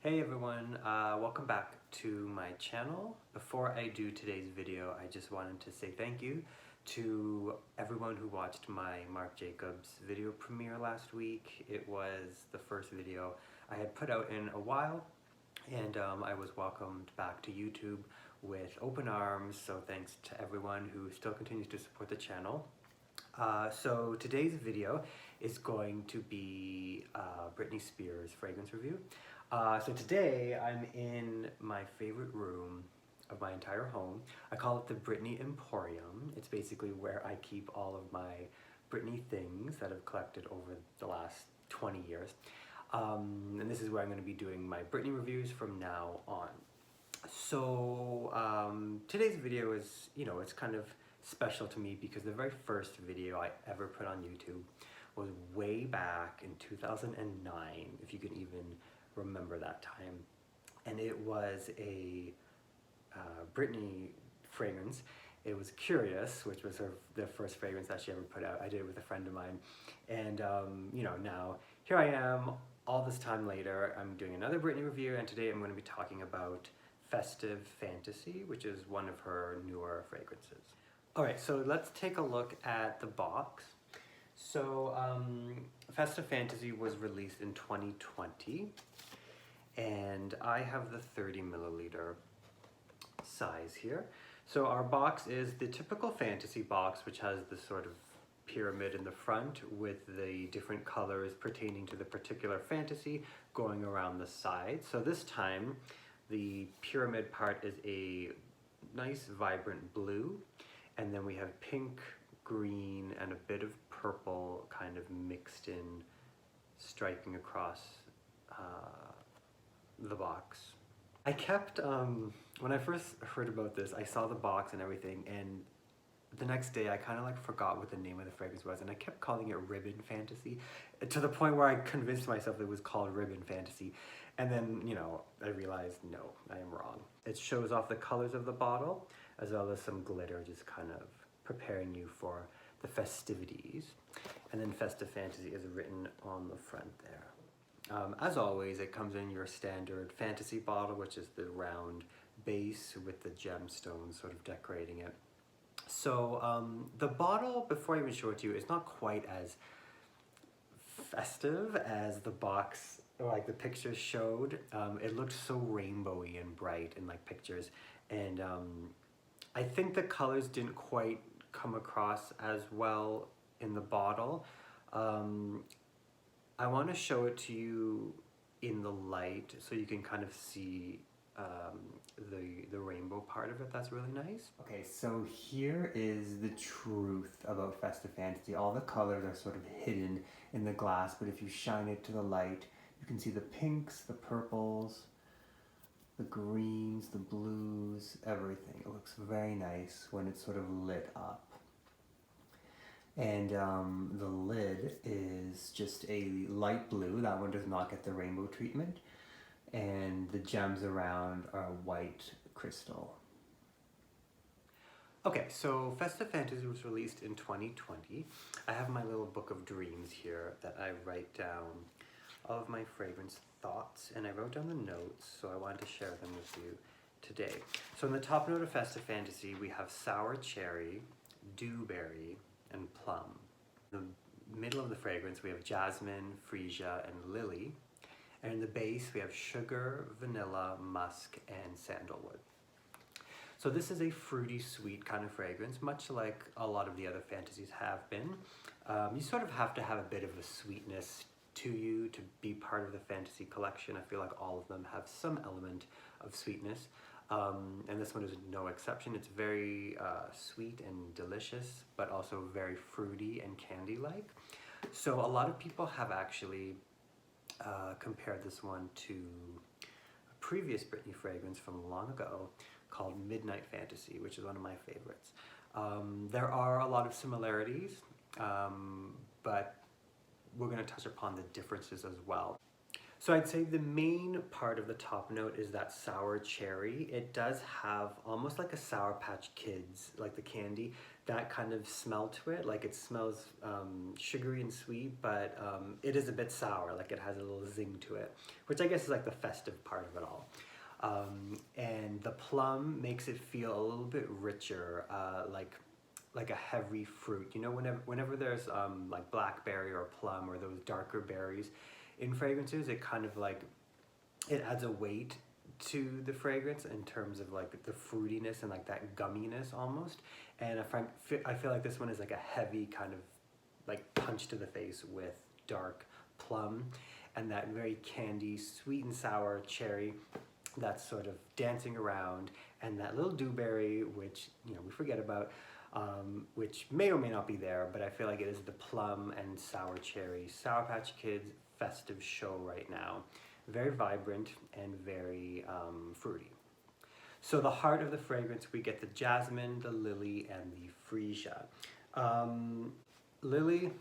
Hey everyone, welcome back to my channel. Before I do today's video, I just wanted to say thank you to everyone who watched my Marc Jacobs video premiere last week. It was the first video I had put out in a while, and I was welcomed back to YouTube with open arms, so thanks to everyone who still continues to support the channel. So today's video is going to be Britney Spears fragrance review. So today I'm in my favorite room of my entire home. I call it the Britney Emporium. It's basically where I keep all of my Britney things that I've collected over the last 20 years. And this is where I'm going to be doing my Britney reviews from now on. So today's video is, it's kind of special to me because the very first video I ever put on YouTube was way back in 2009, if you can even remember that time. And it was a Britney fragrance. It was Curious, which was the first fragrance that she ever put out. I did it with a friend of mine. And now here I am, all this time later, I'm doing another Britney review, and today I'm going to be talking about Festive Fantasy, which is one of her newer fragrances. Alright, so let's take a look at the box. So Festive Fantasy was released in 2020, and I have the 30 milliliter size here. So our box is the typical fantasy box, which has the sort of pyramid in the front with the different colors pertaining to the particular fantasy going around the side. So this time the pyramid part is a nice vibrant blue, and then we have pink, green, and a bit of purple kind of mixed in, striking across the box. I kept, when I first heard about this, I saw the box and everything, and the next day I kind of like forgot what the name of the fragrance was, and I kept calling it Ribbon Fantasy, to the point where I convinced myself it was called Ribbon Fantasy. And then, I realized, no, I am wrong. It shows off the colors of the bottle, as well as some glitter, just kind of preparing you for the festivities. And then Festive Fantasy is written on the front there. As always, it comes in your standard fantasy bottle, which is the round base with the gemstones sort of decorating it. So the bottle, before I even show it to you, is not quite as festive as the box, like the pictures showed. It looked so rainbowy and bright in like pictures, and I think the colors didn't quite come across as well in the bottle. I want to show it to you in the light so you can kind of see the rainbow part of it. That's really nice. Okay, so here is the truth about Festive Fantasy. All the colors are sort of hidden in the glass, but if you shine it to the light, you can see the pinks, the purples, the greens, the blues, everything. It looks very nice when it's sort of lit up. And the lid is just a light blue. That one does not get the rainbow treatment. And the gems around are white crystal. Okay, so Festive Fantasy was released in 2020. I have my little book of dreams here that I write down all of my fragrance thoughts, and I wrote down the notes, so I wanted to share them with you today. So in the top note of Festive Fantasy, we have sour cherry, dewberry, and plum. In the middle of the fragrance, we have jasmine, freesia, and lily. And in the base, we have sugar, vanilla, musk, and sandalwood. So this is a fruity, sweet kind of fragrance, much like a lot of the other fantasies have been. You sort of have to have a bit of a sweetness to you to be part of the fantasy collection. I feel like all of them have some element of sweetness. And this one is no exception. It's very sweet and delicious, but also very fruity and candy-like. So a lot of people have actually compared this one to a previous Britney fragrance from long ago called Midnight Fantasy, which is one of my favorites. There are a lot of similarities, but we're going to touch upon the differences as well. So I'd say the main part of the top note is that sour cherry. It does have almost like a Sour Patch Kids, like the candy. that kind of smell to it. Like it smells sugary and sweet, but it is a bit sour. Like it has a little zing to it, which I guess is like the festive part of it all. And the plum makes it feel a little bit richer, like a heavy fruit. You know, whenever there's like blackberry or plum or those darker berries in fragrances, it kind of like, it adds a weight to the fragrance in terms of like the fruitiness and like that gumminess almost. And I feel like this one is like a heavy kind of like punch to the face with dark plum and that very candy, sweet and sour cherry that's sort of dancing around, and that little dewberry, which, you know, we forget about, which may or may not be there, but I feel like it is the plum and sour cherry Sour Patch Kids festive show right now. Very vibrant and very fruity. So the heart of the fragrance, we get the jasmine, the lily, and the freesia. Lily,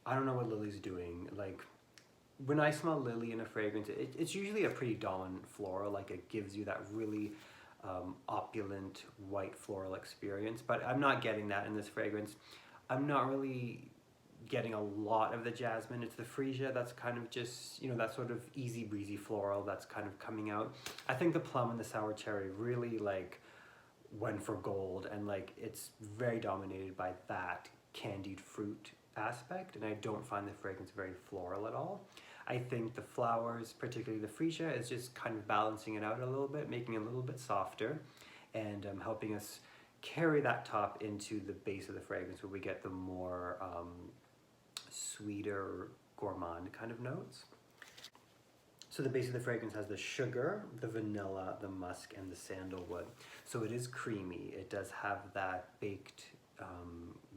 I don't know what lily's doing. Like, when I smell lily in a fragrance, it's usually a pretty dominant floral. Like it gives you that really opulent white floral experience, but I'm not getting that in this fragrance. I'm not really getting a lot of the jasmine. It's the freesia that's kind of just, you know, that sort of easy breezy floral that's kind of coming out. I think the plum and the sour cherry really like went for gold, and like it's very dominated by that candied fruit aspect, and I don't find the fragrance very floral at all. I think the flowers, particularly the freesia, is just kind of balancing it out a little bit, making it a little bit softer, and helping us carry that top into the base of the fragrance, where we get the more sweeter, gourmand kind of notes. So the base of the fragrance has the sugar, the vanilla, the musk, and the sandalwood. So it is creamy. It does have that baked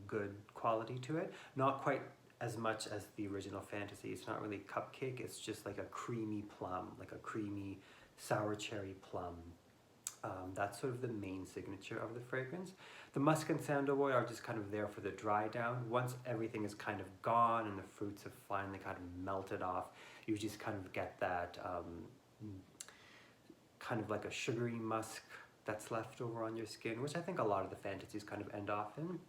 good quality to it. Not quite as much as the original Fantasy. It's not really cupcake. It's just like a creamy plum, like a creamy sour cherry plum. That's sort of the main signature of the fragrance. The musk and sandalwood are just kind of there for the dry down. Once everything is kind of gone and the fruits have finally kind of melted off, you just kind of get that kind of like a sugary musk that's left over on your skin, which I think a lot of the fantasies kind of end off in.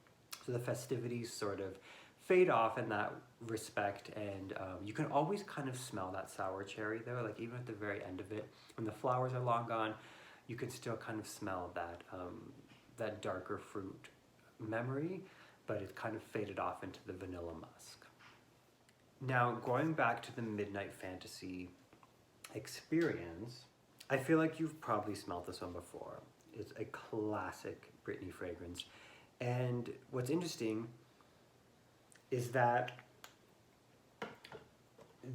So the festivities sort of fade off in that respect, and you can always kind of smell that sour cherry though, like even at the very end of it, when the flowers are long gone, you can still kind of smell that that darker fruit memory, but it kind of faded off into the vanilla musk. Now, going back to the Midnight Fantasy experience, I feel like you've probably smelled this one before. It's a classic Britney fragrance. And what's interesting is that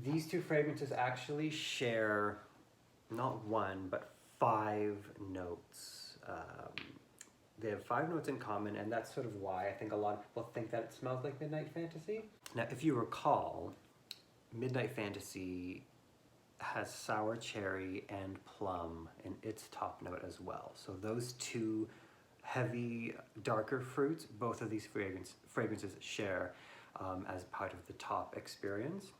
these two fragrances actually share not one, but 5 notes. They have 5 notes in common, and that's sort of why I think a lot of people think that it smells like Midnight Fantasy. Now, if you recall, Midnight Fantasy has sour cherry and plum in its top note as well. So those two heavy, darker fruits, both of these fragrances share as part of the top experience.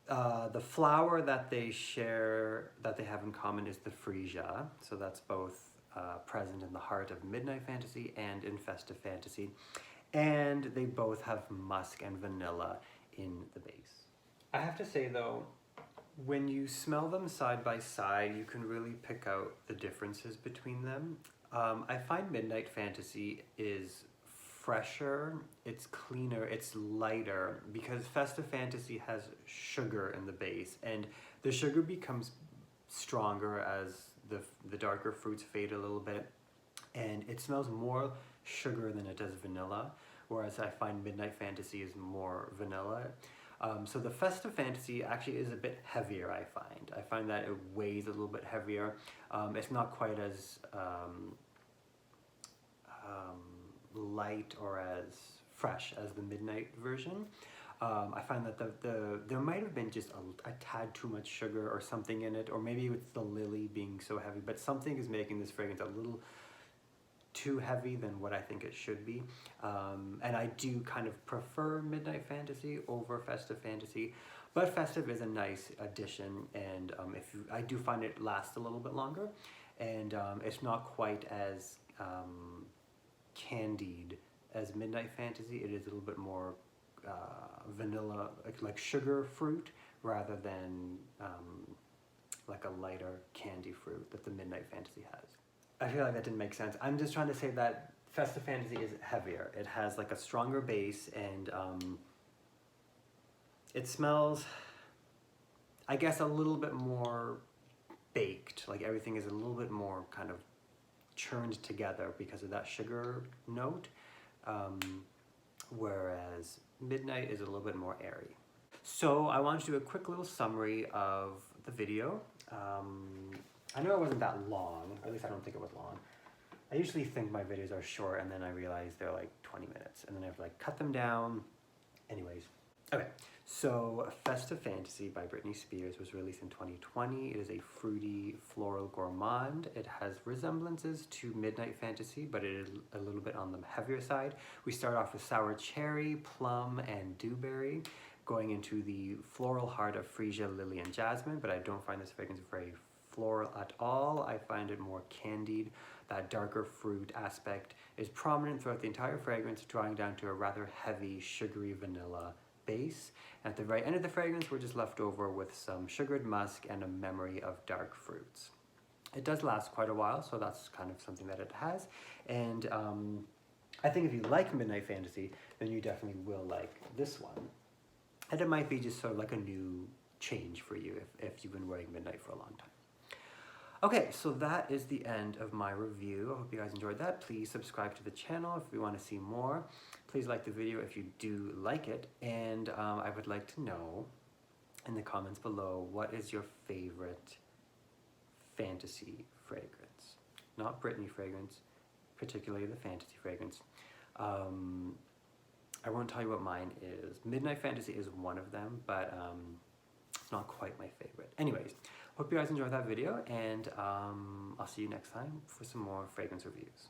The flower that they share, that they have in common, is the freesia. So that's both present in the heart of Midnight Fantasy and in Festive Fantasy. And they both have musk and vanilla in the base. I have to say though, when you smell them side by side, you can really pick out the differences between them. I find Midnight Fantasy is fresher, it's cleaner, it's lighter, because Festive Fantasy has sugar in the base, and the sugar becomes stronger as the darker fruits fade a little bit, and it smells more sugar than it does vanilla, whereas I find Midnight Fantasy is more vanilla. So the Festive Fantasy actually is a bit heavier, I find. I find that it weighs a little bit heavier. It's not quite as light or as fresh as the Midnight version. I find that there might have been just a tad too much sugar or something in it, or maybe it's the lily being so heavy, but something is making this fragrance a little too heavy than what I think it should be. And I do kind of prefer Midnight Fantasy over Festive Fantasy, but Festive is a nice addition, and I do find it lasts a little bit longer, and it's not quite as candied as Midnight Fantasy. It is a little bit more vanilla, like sugar fruit, rather than like a lighter candy fruit that the Midnight Fantasy has. I feel like that didn't make sense. I'm just trying to say that Festive Fantasy is heavier. It has like a stronger base, and it smells, I guess, a little bit more baked. Like everything is a little bit more kind of churned together because of that sugar note, whereas Midnight is a little bit more airy. So I wanted to do a quick little summary of the video. I know it wasn't that long, or at least I don't think it was long. I usually think my videos are short, and then I realize they're like 20 minutes, and then I have to like cut them down. Anyways, okay, so Festive Fantasy by Britney Spears was released in 2020. It is a fruity floral gourmand. It has resemblances to Midnight Fantasy, but it is a little bit on the heavier side. We start off with sour cherry, plum, and dewberry, going into the floral heart of freesia, lily, and jasmine, but I don't find this fragrance very floral at all. I find it more candied. That darker fruit aspect is prominent throughout the entire fragrance, drawing down to a rather heavy, sugary vanilla base. And at the very end of the fragrance, we're just left over with some sugared musk and a memory of dark fruits. It does last quite a while, so that's kind of something that it has. And I think if you like Midnight Fantasy, then you definitely will like this one. And it might be just sort of like a new change for you if you've been wearing Midnight for a long time. Okay, so that is the end of my review. I hope you guys enjoyed that. Please subscribe to the channel if you want to see more. Please like the video if you do like it. And I would like to know in the comments below, what is your favorite fantasy fragrance? Not Britney fragrance, particularly the fantasy fragrance. I won't tell you what mine is. Midnight Fantasy is one of them, but it's not quite my favorite. Anyways, hope you guys enjoyed that video, and I'll see you next time for some more fragrance reviews.